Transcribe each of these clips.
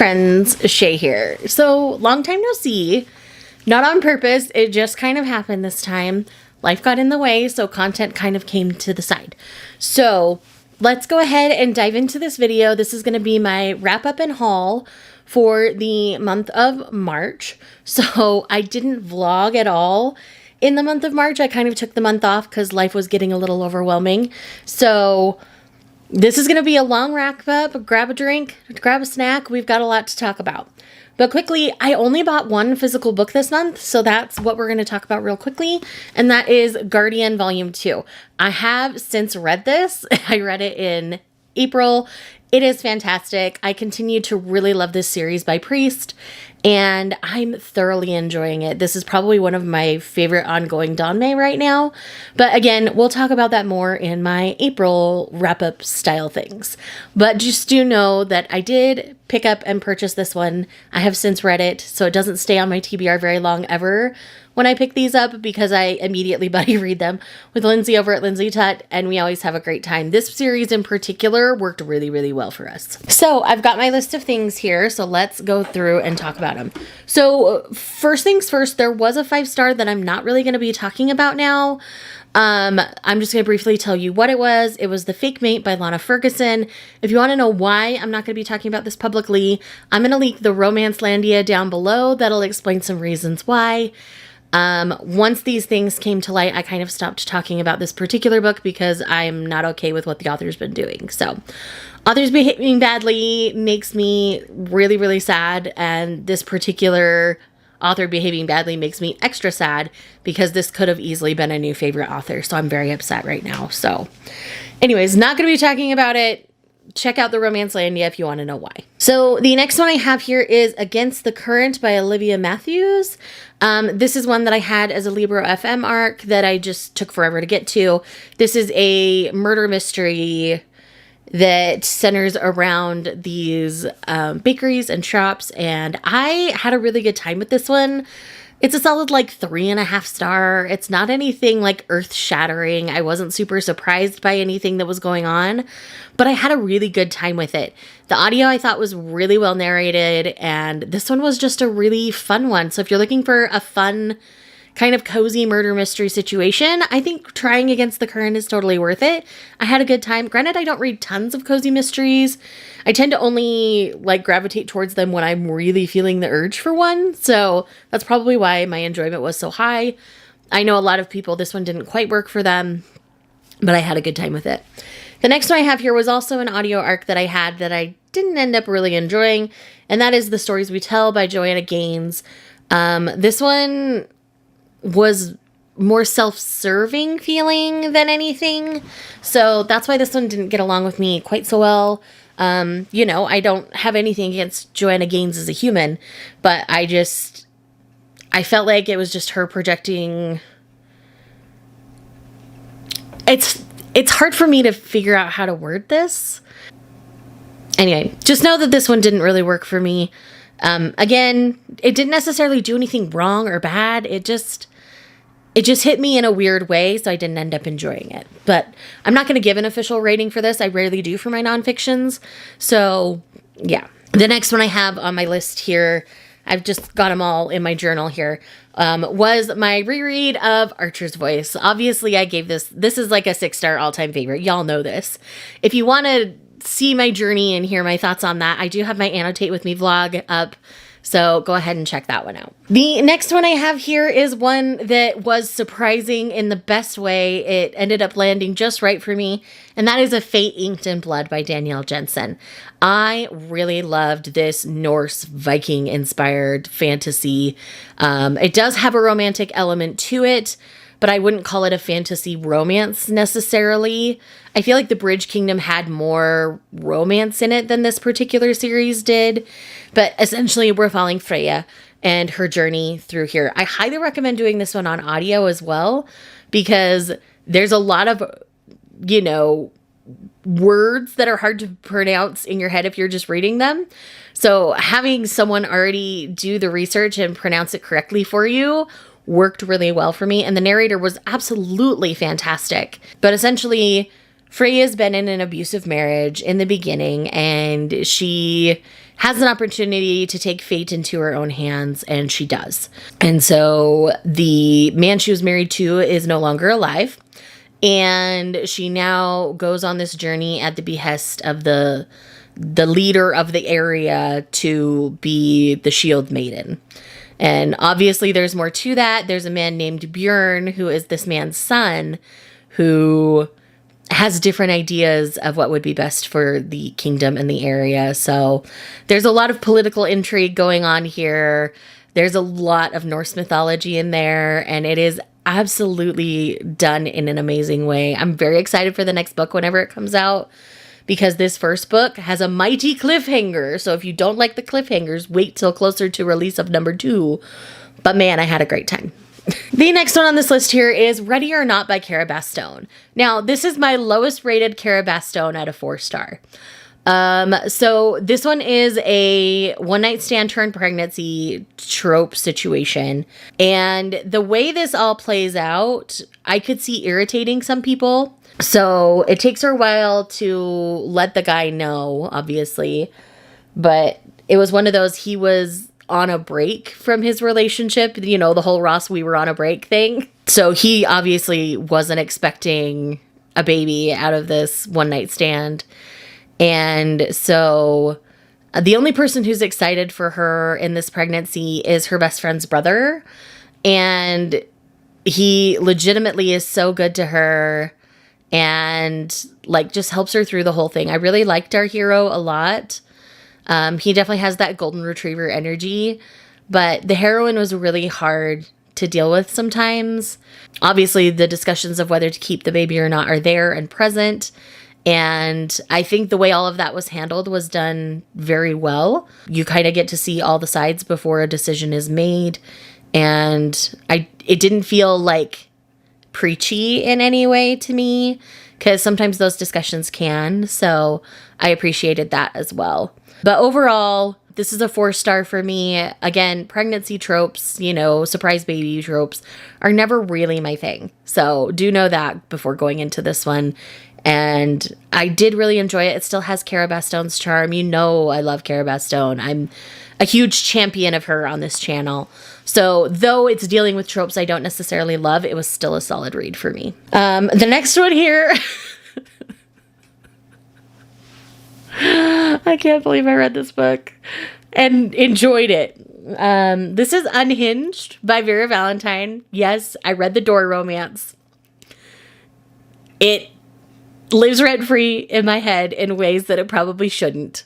friends, Shay here. So, long time no see. Not on purpose, it just kind of happened this time. Life got in the way, so content kind of came to the side. So, let's go ahead and dive into this video. This is going to be my wrap up and haul for the month of March. So, I didn't vlog at all in the month of March. I kind of took the month off because life was getting a little overwhelming. So, this is going to be a long wrap up. Grab a drink, grab a snack. We've got a lot to talk about. But quickly, I only bought one physical book this month, so that's what we're going to talk about real quickly, and that is Guardian Volume 2. I have since read this. I read it in April. It is fantastic. I continue to really love this series by Priest, and I'm thoroughly enjoying it. This is probably one of my favorite ongoing Danmei right now. But again, we'll talk about that more in my April wrap-up style things. But just do know that I did pick up and purchase this one. I have since read it, so it doesn't stay on my TBR very long ever when I pick these up, because I immediately buddy read them with Lindsay over at Lindsay Tut, and we always have a great time. This series in particular worked really, really well for us. So I've got my list of things here, so let's go through and talk about them. So first things first, there was a 5-star that I'm not really going to be talking about now. I'm just going to briefly tell you what it was. It was The Fake Mate by Lana Ferguson. If you want to know why I'm not going to be talking about this publicly, I'm going to link the Romancelandia down below. That'll explain some reasons why. Once these things came to light, I kind of stopped talking about this particular book because I'm not okay with what the author's been doing. So, authors behaving badly makes me really, really sad, and this particular author behaving badly makes me extra sad because this could have easily been a new favorite author, so I'm very upset right now. So, anyways, not going to be talking about it. Check out the Romancelandia if you want to know why. So the next one I have here is Against the Current by Olivia Matthews. This is one that I had as a Libro FM arc that I just took forever to get to. This is a murder mystery that centers around these bakeries and shops, and I had a really good time with this one. It's a solid like 3.5 star. It's not anything like earth shattering. I wasn't super surprised by anything that was going on, but I had a really good time with it. The audio I thought was really well narrated, and this one was just a really fun one. So if you're looking for a fun kind of cozy murder mystery situation, I think trying Against the Current is totally worth it. I had a good time. Granted, I don't read tons of cozy mysteries. I tend to only like gravitate towards them when I'm really feeling the urge for one. So that's probably why my enjoyment was so high. I know a lot of people, this one didn't quite work for them, but I had a good time with it. The next one I have here was also an audio arc that I had that I didn't end up really enjoying, and that is The Stories We Tell by Joanna Gaines. This one was more self-serving feeling than anything, so that's why this one didn't get along with me quite so well. You know, I don't have anything against Joanna Gaines as a human, but I felt like it was just her projecting. It's hard for me to figure out how to word this. Anyway, just know that this one didn't really work for me. Again, it didn't necessarily do anything wrong or bad. It just hit me in a weird way, so I didn't end up enjoying it. But I'm not going to give an official rating for this. I rarely do for my nonfictions. So, yeah. The next one I have on my list here, I've just got them all in my journal here, was my reread of Archer's Voice. Obviously, I gave this is like a 6-star all-time favorite. Y'all know this. If you want to see my journey and hear my thoughts on that, I do have my Annotate With Me vlog up, so go ahead and check that one out. The next one I have here is one that was surprising in the best way. It ended up landing just right for me, and that is A Fate Inked in Blood by Danielle Jensen. I really loved this Norse Viking-inspired fantasy. It does have a romantic element to it, but I wouldn't call it a fantasy romance necessarily. I feel like the Bridge Kingdom had more romance in it than this particular series did. But essentially, we're following Freya and her journey through here. I highly recommend doing this one on audio as well, because there's a lot of, you know, words that are hard to pronounce in your head if you're just reading them. So having someone already do the research and pronounce it correctly for you worked really well for me, and the narrator was absolutely fantastic. But essentially, Freya's been in an abusive marriage in the beginning, and she has an opportunity to take fate into her own hands, and she does. And so the man she was married to is no longer alive, and she now goes on this journey at the behest of the leader of the area to be the Shield Maiden. And obviously there's more to that. There's a man named Bjorn, who is this man's son, who has different ideas of what would be best for the kingdom and the area. So there's a lot of political intrigue going on here. There's a lot of Norse mythology in there, and it is absolutely done in an amazing way. I'm very excited for the next book whenever it comes out, because this first book has a mighty cliffhanger. So if you don't like the cliffhangers, wait till closer to release of number 2. But man, I had a great time. The next one on this list here is Ready or Not by Cara Bastone. Now, this is my lowest rated Cara Bastone at a 4-star. So this one is a one-night stand turned pregnancy trope situation. And the way this all plays out, I could see irritating some people. So it takes her a while to let the guy know, obviously. But it was one of those, he was on a break from his relationship, you know, the whole Ross, we were on a break thing. So he obviously wasn't expecting a baby out of this one night stand. And so the only person who's excited for her in this pregnancy is her best friend's brother. And he legitimately is so good to her and like just helps her through the whole thing. I really liked our hero a lot. He definitely has that golden retriever energy, but the heroine was really hard to deal with sometimes. Obviously, the discussions of whether to keep the baby or not are there and present. And I think the way all of that was handled was done very well. You kind of get to see all the sides before a decision is made. And it didn't feel like preachy in any way to me, because sometimes those discussions can. So I appreciated that as well. But overall, this is a 4-star for me. Again, pregnancy tropes, you know, surprise baby tropes are never really my thing. So do know that before going into this one. And I did really enjoy it. It still has Cara Bastone's charm. You know I love Cara Bastone. I'm a huge champion of her on this channel. So though it's dealing with tropes I don't necessarily love, it was still a solid read for me. The next one here... I can't believe I read this book and enjoyed it. This is Unhinged by Vera Valentine. Yes, I read the Door romance. It lives rent-free in my head in ways that it probably shouldn't.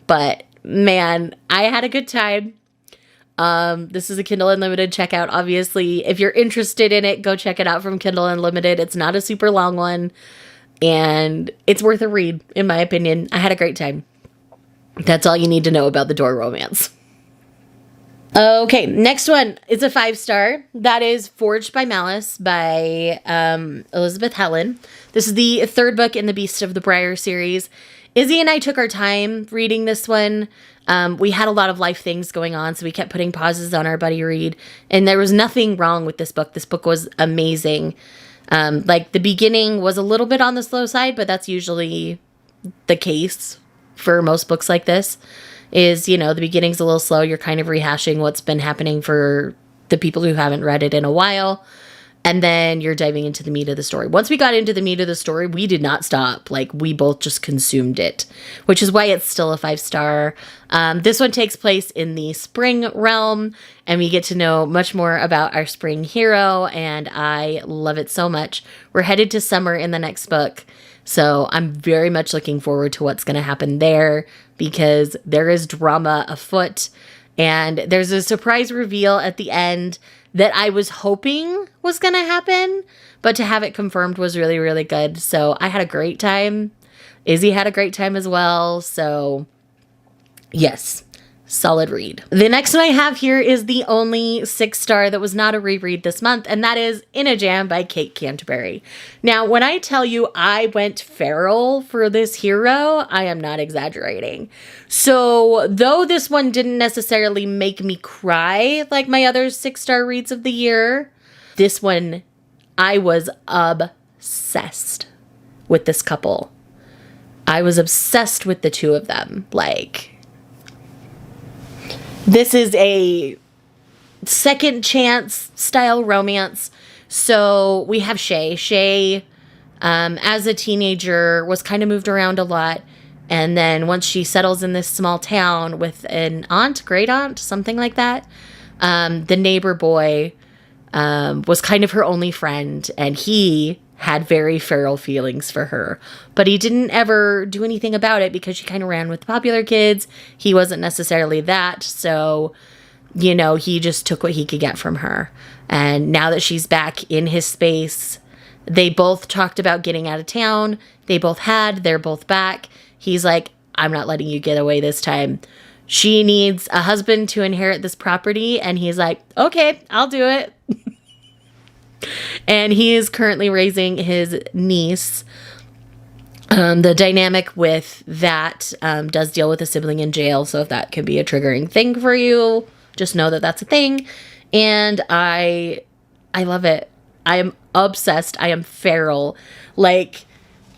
But man, I had a good time. This is a Kindle Unlimited checkout, obviously. If you're interested in it, go check it out from Kindle Unlimited. It's not a super long one. And it's worth a read, in my opinion. I had a great time. That's all you need to know about the Door romance. Okay, next one is a 5-star. That is Forged by Malice by Elizabeth Helen. This is the 3rd book in the Beast of the Briar series. Izzy and I took our time reading this one. We had a lot of life things going on, so we kept putting pauses on our buddy read. And there was nothing wrong with this book. This book was amazing. Like the beginning was a little bit on the slow side, but that's usually the case for most books like this, is, you know, the beginning's a little slow. You're kind of rehashing what's been happening for the people who haven't read it in a while. And then you're diving into the meat of the story. Once we got into the meat of the story, we did not stop. Like, we both just consumed it, which is why it's still a 5-star. This one takes place in the spring realm, and we get to know much more about our spring hero, and I love it so much. We're headed to summer in the next book, so I'm very much looking forward to what's going to happen there, because there is drama afoot, and there's a surprise reveal at the end that I was hoping was going to happen, but to have it confirmed was really, really good. So I had a great time. Izzy had a great time as well. So yes, solid read. The next one I have here is the only 6-star that was not a reread this month, and that is In a Jam by Kate Canterbury. Now, when I tell you I went feral for this hero, I am not exaggerating. So though this one didn't necessarily make me cry like my other 6-star reads of the year, this one, I was obsessed with this couple. I was obsessed with the two of them. Like, This is a second chance style romance. So we have Shae. Shae, as a teenager, was kind of moved around a lot. And then once she settles in this small town with an aunt, great aunt, something like that, the neighbor boy was kind of her only friend. And he had very feral feelings for her. But he didn't ever do anything about it because she kind of ran with the popular kids. He wasn't necessarily that. So, you know, he just took what he could get from her. And now that she's back in his space, they both talked about getting out of town. They both had. They're both back. He's like, I'm not letting you get away this time. She needs a husband to inherit this property. And he's like, okay, I'll do it. And he is currently raising his niece. The dynamic with that does deal with a sibling in jail. So if that can be a triggering thing for you, just know that that's a thing. And I love it. I am obsessed. I am feral. Like,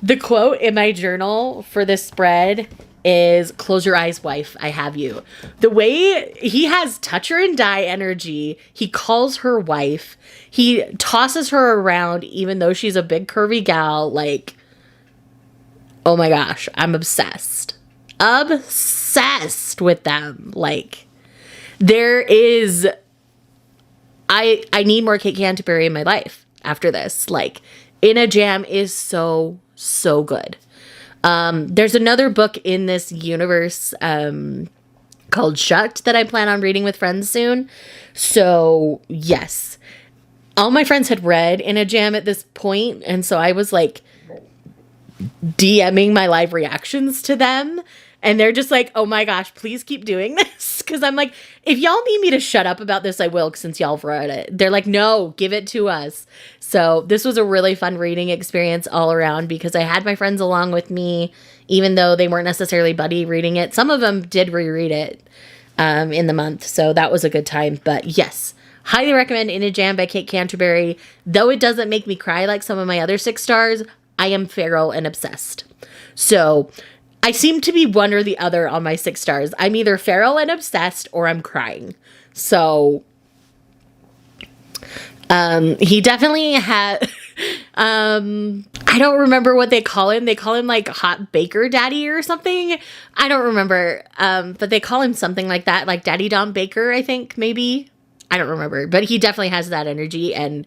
the quote in my journal for this spread is, close your eyes, wife, I have you. The way he has touch her and die energy, he calls her wife. He tosses her around even though she's a big curvy gal. Like, oh my gosh, I'm obsessed. Obsessed with them. Like, there is... I need more Kate Canterbury in my life after this. Like, In a Jam is so good. There's another book in this universe called Shucked that I plan on reading with friends soon. So, yes. All my friends had read In a Jam at this point, and so I was, like, DMing my live reactions to them. And they're just like, oh my gosh, please keep doing this. Because I'm like, if y'all need me to shut up about this, I will, since y'all have read it. They're like, no, give it to us. So this was a really fun reading experience all around because I had my friends along with me, even though they weren't necessarily buddy reading it. Some of them did reread it in the month. So that was a good time. But yes, highly recommend In a Jam by Kate Canterbury. Though it doesn't make me cry like some of my other 6 stars, I am feral and obsessed. So... I seem to be one or the other on my 6 stars. I'm either feral and obsessed or I'm crying. So, he definitely had, I don't remember what they call him. They call him like Hot Baker Daddy or something. I don't remember. But they call him something like that, like Daddy Dom Baker, I think, maybe. I don't remember. But he definitely has that energy. And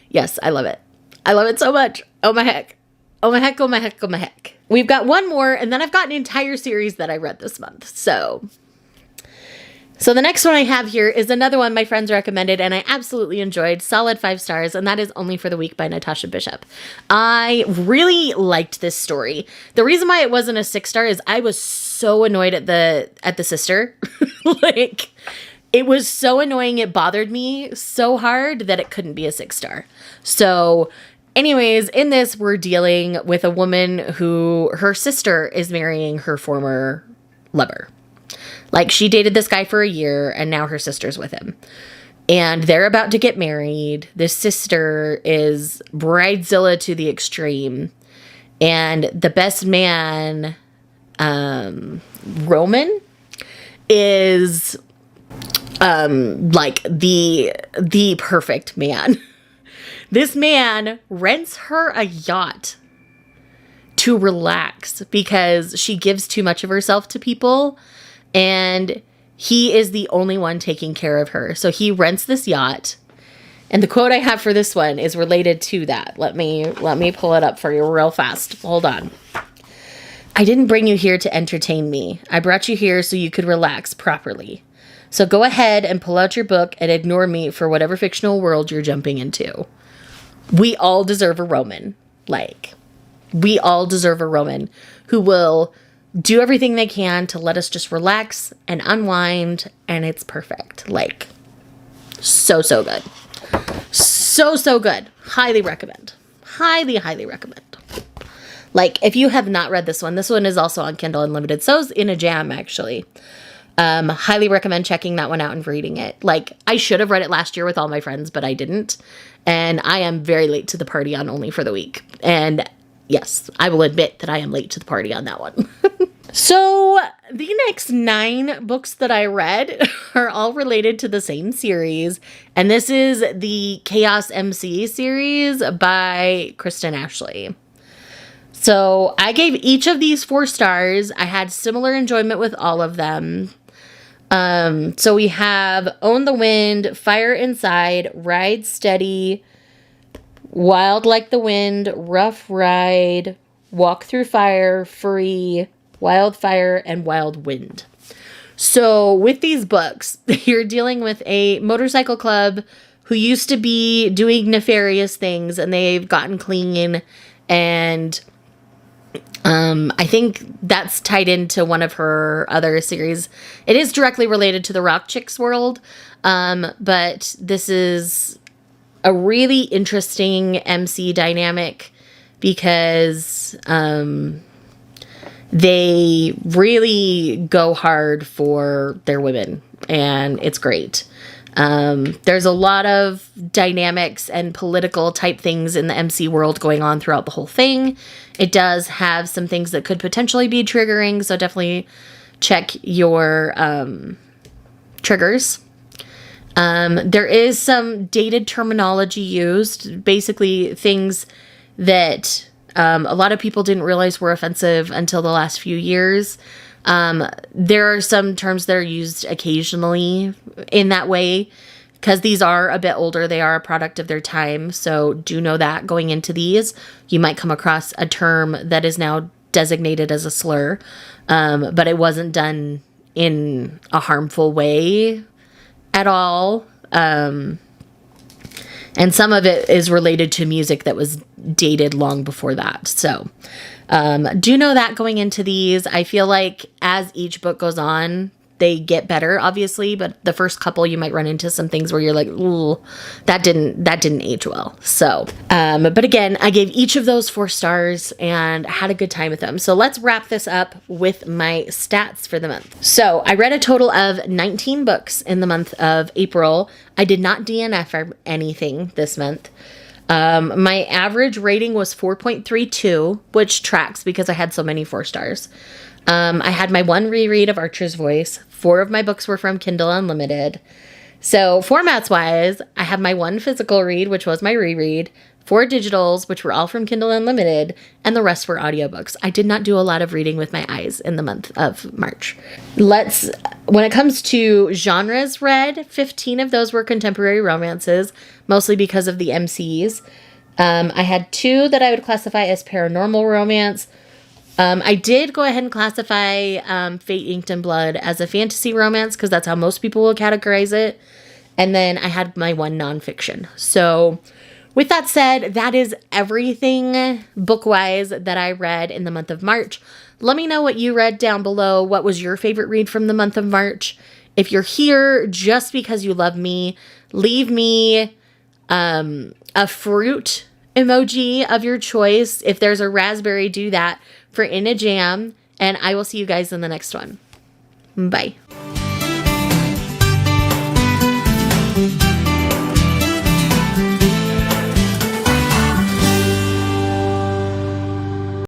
yes, I love it. I love it so much. Oh my heck. Oh my heck, oh my heck, oh my heck. We've got one more, and then I've got an entire series that I read this month. So the next one I have here is another one my friends recommended, and I absolutely enjoyed. Solid 5 stars, and that is Only for the Weak by Natasha Bishop. I really liked this story. The reason why it wasn't a 6 star is I was so annoyed at the sister. Like, it was so annoying. It bothered me so hard that it couldn't be a 6 star. So... anyways, in this, we're dealing with a woman who her sister is marrying her former lover. Like, she dated this guy for a year, and now her sister's with him. And they're about to get married. This sister is bridezilla to the extreme. And the best man, Roman, is, like, the perfect man. This man rents her a yacht to relax because she gives too much of herself to people, and he is the only one taking care of her. So he rents this yacht, and the quote I have for this one is related to that. Let me pull it up for you real fast. Hold on. I didn't bring you here to entertain me. I brought you here so you could relax properly. So go ahead and pull out your book and ignore me for whatever fictional world you're jumping into. We all deserve a Roman. Like, we all deserve a Roman who will do everything they can to let us just relax and unwind, and it's perfect. Like, so good. So good. Highly recommend. Highly recommend. Like, if you have not read this one is also on Kindle Unlimited. So is In a Jam, actually. Highly recommend checking that one out and reading it. Like, I should have read it last year with all my friends, but I didn't. And I am very late to the party on Only for the Weak. And yes, I will admit that I am late to the party on that one. So the next 9 books that I read are all related to the same series. And this is the Chaos MC series by Kristen Ashley. So I gave each of these 4 stars. I had similar enjoyment with all of them. So we have Own the Wind, Fire Inside, Ride Steady, Wild Like the Wind, Rough Ride, Walk Through Fire, Free, Wildfire, and Wild Wind. So with these books, you're dealing with a motorcycle club who used to be doing nefarious things, and they've gotten clean, and I think that's tied into one of her other series. It is directly related to the Rock Chicks world, but this is a really interesting MC dynamic because they really go hard for their women, and it's great. There's a lot of dynamics and political type things in the MC world going on throughout the whole thing. It does have some things that could potentially be triggering, so definitely check your triggers. There is some dated terminology used, basically things that a lot of people didn't realize were offensive until the last few years. There are some terms that are used occasionally in that way because these are a bit older. They are a product of their time. So do know that going into these, you might come across a term that is now designated as a slur, but it wasn't done in a harmful way at all. And some of it is related to music that was dated long before that. So do know that going into these. I feel like as each book goes on, they get better, obviously, but the first couple you might run into some things where you're like, ooh, that didn't age well. So, but again, I gave each of those 4 stars and had a good time with them. So let's wrap this up with my stats for the month. So I read a total of 19 books in the month of April. I did not DNF or anything this month. My average rating was 4.32, which tracks because I had so many 4 stars. I had my 1 reread of Archer's Voice. 4 of my books were from Kindle Unlimited. So formats wise, I have my 1 physical read, which was my reread, 4 digitals, which were all from Kindle Unlimited, and the rest were audiobooks. I did not do a lot of reading with my eyes in the month of March. When it comes to genres read, 15 of those were contemporary romances, mostly because of the MCs. I had 2 that I would classify as paranormal romance. I did go ahead and classify Fate, Inked in Blood as a fantasy romance because that's how most people will categorize it. And then I had my 1 nonfiction. So with that said, that is everything book-wise that I read in the month of March. Let me know what you read down below. What was your favorite read from the month of March? If you're here just because you love me, leave me a fruit emoji of your choice. If there's a raspberry, do that for In a Jam. And I will see you guys in the next one. Bye.